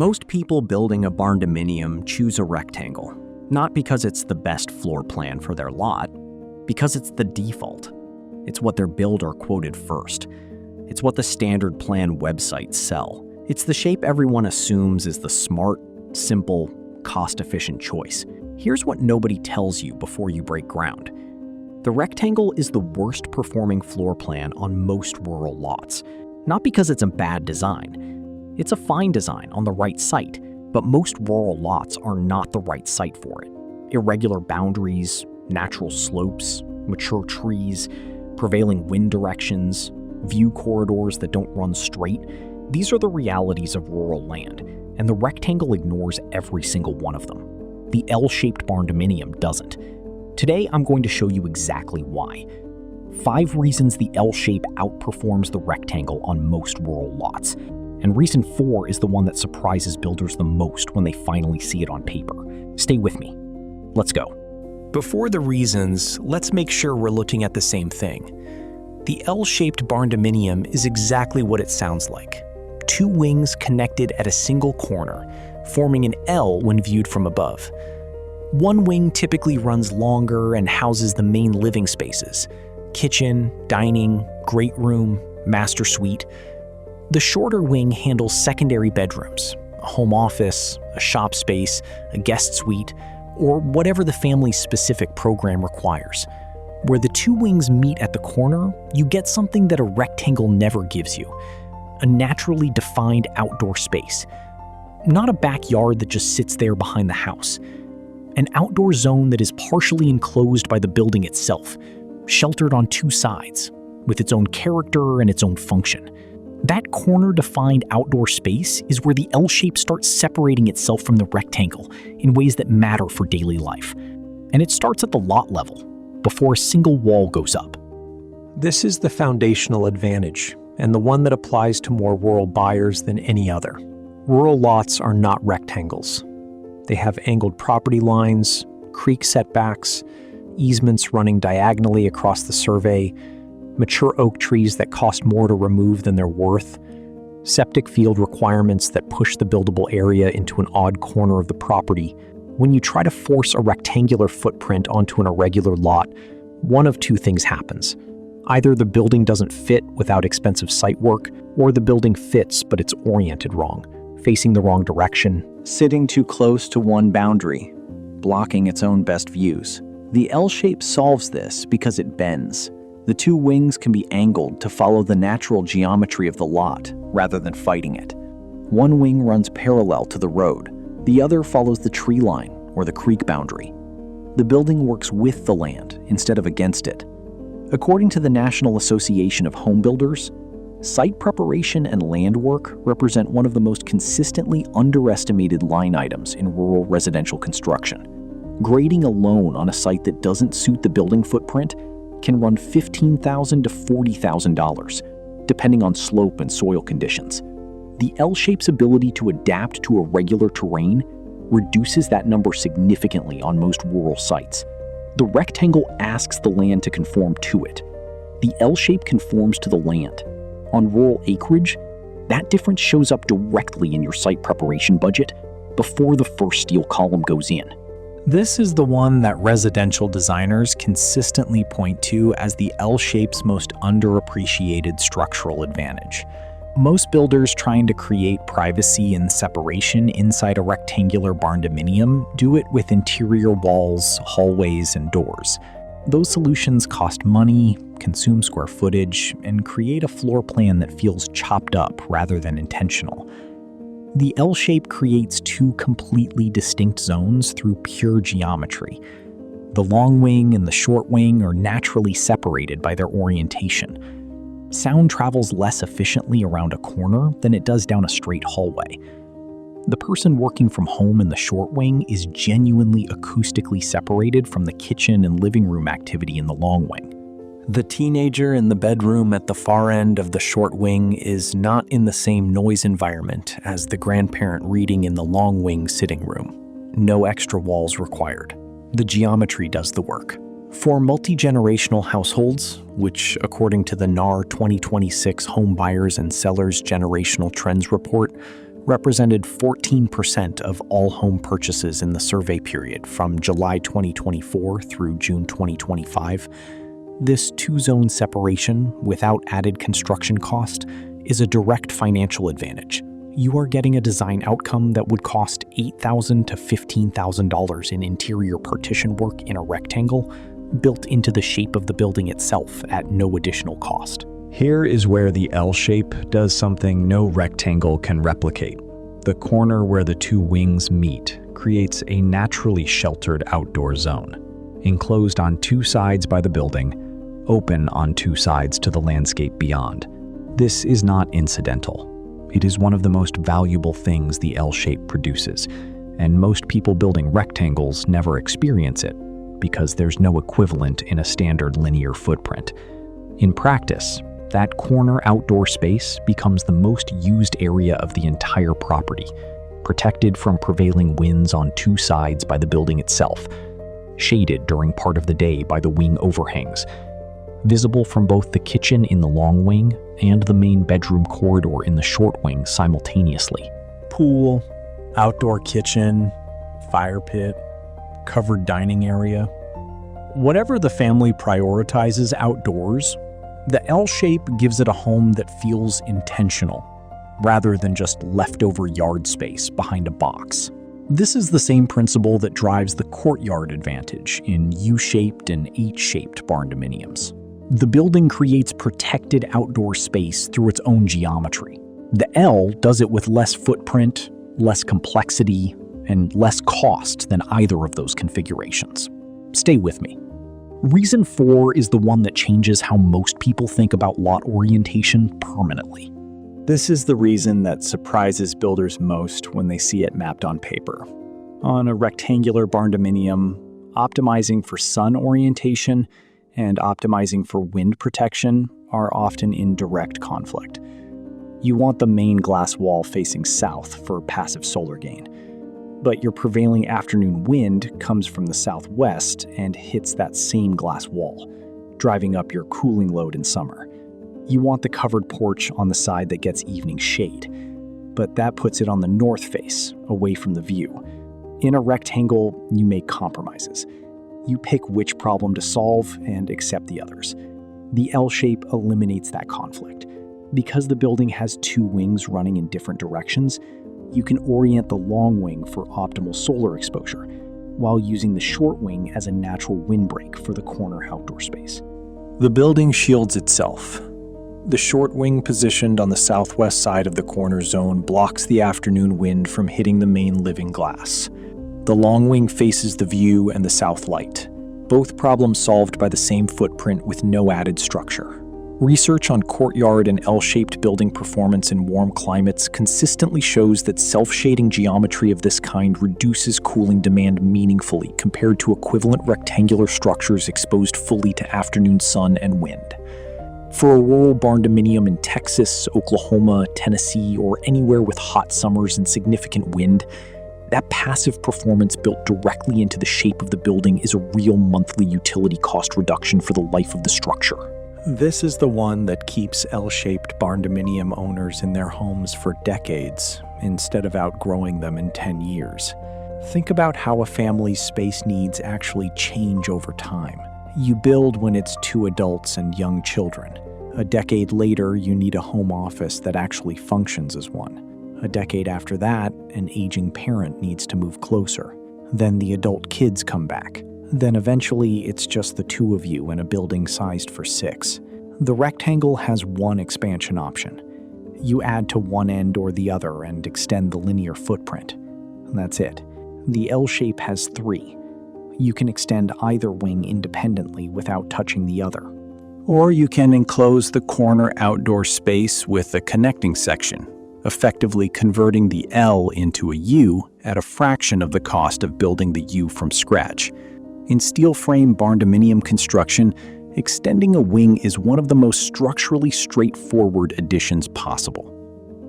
Most people building a barndominium choose a rectangle, not because it's the best floor plan for their lot, because it's the default. It's what their builder quoted first. It's what the standard plan websites sell. It's the shape everyone assumes is the smart, simple, cost-efficient choice. Here's what nobody tells you before you break ground. The rectangle is the worst performing floor plan on most rural lots. Not because it's a bad design. It's a fine design on the right site, but most rural lots are not the right site for it. Irregular boundaries, natural slopes, mature trees, prevailing wind directions, view corridors that don't run straight. These are the realities of rural land, and the rectangle ignores every single one of them. The L-shaped barndominium doesn't. Today, I'm going to show you exactly why. 5 reasons the L shape outperforms the rectangle on most rural lots. And reason 4 is the one that surprises builders the most when they finally see it on paper. Stay with me. Let's go. Before the reasons, let's make sure we're looking at the same thing. The L-shaped barndominium is exactly what it sounds like. 2 wings connected at a single corner, forming an L when viewed from above. One wing typically runs longer and houses the main living spaces: kitchen, dining, great room, master suite. The shorter wing handles secondary bedrooms, a home office, a shop space, a guest suite, or whatever the family's specific program requires. Where the 2 wings meet at the corner, you get something that a rectangle never gives you: a naturally defined outdoor space. Not a backyard that just sits there behind the house. An outdoor zone that is partially enclosed by the building itself, sheltered on 2 sides, with its own character and its own function. That corner-defined outdoor space is where the L shape starts separating itself from the rectangle in ways that matter for daily life. And it starts at the lot level, before a single wall goes up. This is the foundational advantage, and the one that applies to more rural buyers than any other. Rural lots are not rectangles. They have angled property lines, creek setbacks, easements running diagonally across the survey, mature oak trees that cost more to remove than they're worth, septic field requirements that push the buildable area into an odd corner of the property. When you try to force a rectangular footprint onto an irregular lot, one of 2 things happens. Either the building doesn't fit without expensive site work, or the building fits but it's oriented wrong, facing the wrong direction, sitting too close to one boundary, blocking its own best views. The L shape solves this because it bends. The 2 wings can be angled to follow the natural geometry of the lot, rather than fighting it. One wing runs parallel to the road. The other follows the tree line, or the creek boundary. The building works with the land, instead of against it. According to the National Association of Home Builders, site preparation and land work represent one of the most consistently underestimated line items in rural residential construction. Grading alone on a site that doesn't suit the building footprint can run $15,000 to $40,000, depending on slope and soil conditions. The L-shape's ability to adapt to irregular terrain reduces that number significantly on most rural sites. The rectangle asks the land to conform to it. The L-shape conforms to the land. On rural acreage, that difference shows up directly in your site preparation budget before the first steel column goes in. This is the one that residential designers consistently point to as the L-shape's most underappreciated structural advantage. Most builders trying to create privacy and separation inside a rectangular barndominium do it with interior walls, hallways, and doors. Those solutions cost money, consume square footage, and create a floor plan that feels chopped up rather than intentional. The L shape creates 2 completely distinct zones through pure geometry. The long wing and the short wing are naturally separated by their orientation. Sound travels less efficiently around a corner than it does down a straight hallway. The person working from home in the short wing is genuinely acoustically separated from the kitchen and living room activity in the long wing. The teenager in the bedroom at the far end of the short wing is not in the same noise environment as the grandparent reading in the long wing sitting room. No extra walls required. The geometry does the work. For multi-generational households, which according to the NAR 2026 Home Buyers and Sellers Generational Trends Report, represented 14% of all home purchases in the survey period from July 2024 through June 2025. This two-zone separation without added construction cost is a direct financial advantage. You are getting a design outcome that would cost $8,000 to $15,000 in interior partition work in a rectangle, built into the shape of the building itself at no additional cost. Here is where the L shape does something no rectangle can replicate. The corner where the two wings meet creates a naturally sheltered outdoor zone, enclosed on two sides by the building, open on two sides to the landscape beyond. This is not incidental. It is one of the most valuable things the L shape produces, and most people building rectangles never experience it because there's no equivalent in a standard linear footprint. In practice, that corner outdoor space becomes the most used area of the entire property, protected from prevailing winds on two sides by the building itself, shaded during part of the day by the wing overhangs, visible from both the kitchen in the long wing and the main bedroom corridor in the short wing simultaneously. Pool, outdoor kitchen, fire pit, covered dining area. Whatever the family prioritizes outdoors, the L shape gives it a home that feels intentional, rather than just leftover yard space behind a box. This is the same principle that drives the courtyard advantage in U-shaped and H-shaped barndominiums. The building creates protected outdoor space through its own geometry. The L does it with less footprint, less complexity, and less cost than either of those configurations. Stay with me. Reason 4 is the one that changes how most people think about lot orientation permanently. This is the reason that surprises builders most when they see it mapped on paper. On a rectangular barndominium, optimizing for sun orientation and optimizing for wind protection are often in direct conflict. You want the main glass wall facing south for passive solar gain, but your prevailing afternoon wind comes from the southwest and hits that same glass wall, driving up your cooling load in summer. You want the covered porch on the side that gets evening shade, but that puts it on the north face, away from the view. In a rectangle, you make compromises. You pick which problem to solve and accept the others. The L shape eliminates that conflict. Because the building has two wings running in different directions, you can orient the long wing for optimal solar exposure, while using the short wing as a natural windbreak for the corner outdoor space. The building shields itself. The short wing positioned on the southwest side of the corner zone blocks the afternoon wind from hitting the main living glass. The long wing faces the view and the south light, both problems solved by the same footprint with no added structure. Research on courtyard and L-shaped building performance in warm climates consistently shows that self-shading geometry of this kind reduces cooling demand meaningfully compared to equivalent rectangular structures exposed fully to afternoon sun and wind. For a rural barndominium in Texas, Oklahoma, Tennessee, or anywhere with hot summers and significant wind, that passive performance built directly into the shape of the building is a real monthly utility cost reduction for the life of the structure. This is the one that keeps L-shaped barndominium owners in their homes for decades, instead of outgrowing them in 10 years. Think about how a family's space needs actually change over time. You build when it's 2 adults and young children. A decade later, you need a home office that actually functions as one. A decade after that, an aging parent needs to move closer. Then the adult kids come back. Then eventually, it's just the 2 of you in a building sized for 6. The rectangle has one expansion option. You add to one end or the other and extend the linear footprint. That's it. The L shape has 3. You can extend either wing independently without touching the other. Or you can enclose the corner outdoor space with a connecting section, effectively converting the L into a U at a fraction of the cost of building the U from scratch. In steel frame barndominium construction, extending a wing is one of the most structurally straightforward additions possible.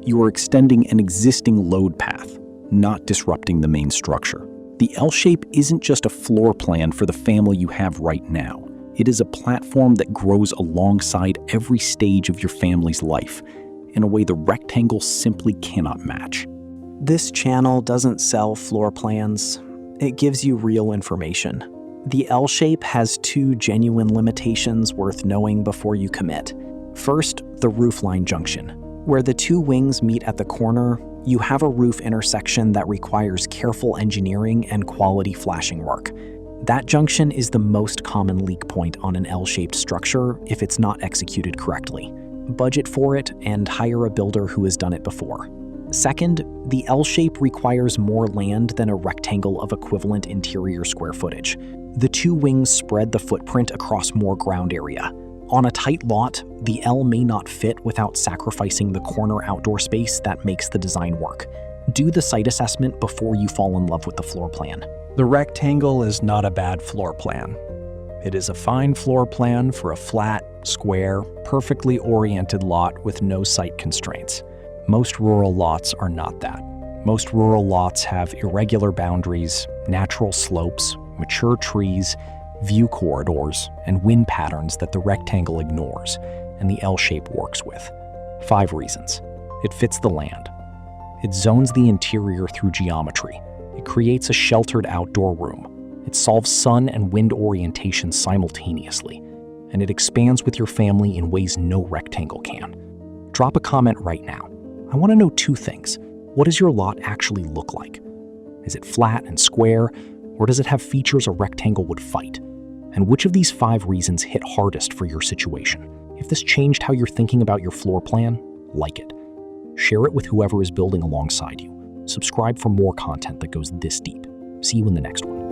You are extending an existing load path, not disrupting the main structure. The L shape isn't just a floor plan for the family you have right now. It is a platform that grows alongside every stage of your family's life, in a way the rectangle simply cannot match. This channel doesn't sell floor plans. It gives you real information. The L shape has 2 genuine limitations worth knowing before you commit. First, the roofline junction. Where the 2 wings meet at the corner, you have a roof intersection that requires careful engineering and quality flashing work. That junction is the most common leak point on an L-shaped structure if it's not executed correctly. Budget for it and hire a builder who has done it before. Second, the L shape requires more land than a rectangle of equivalent interior square footage. The 2 wings spread the footprint across more ground area. On a tight lot, the L may not fit without sacrificing the corner outdoor space that makes the design work. Do the site assessment before you fall in love with the floor plan. The rectangle is not a bad floor plan. It is a fine floor plan for a flat, square, perfectly oriented lot with no site constraints. Most rural lots are not that. Most rural lots have irregular boundaries, natural slopes, mature trees, view corridors, and wind patterns that the rectangle ignores, and the L shape works with. 5 reasons. It fits the land. It zones the interior through geometry. It creates a sheltered outdoor room. It solves sun and wind orientation simultaneously. And it expands with your family in ways no rectangle can. Drop a comment right now. I want to know 2 things. What does your lot actually look like? Is it flat and square, or does it have features a rectangle would fight? And which of these 5 reasons hit hardest for your situation? If this changed how you're thinking about your floor plan, like it. Share it with whoever is building alongside you. Subscribe for more content that goes this deep. See you in the next one.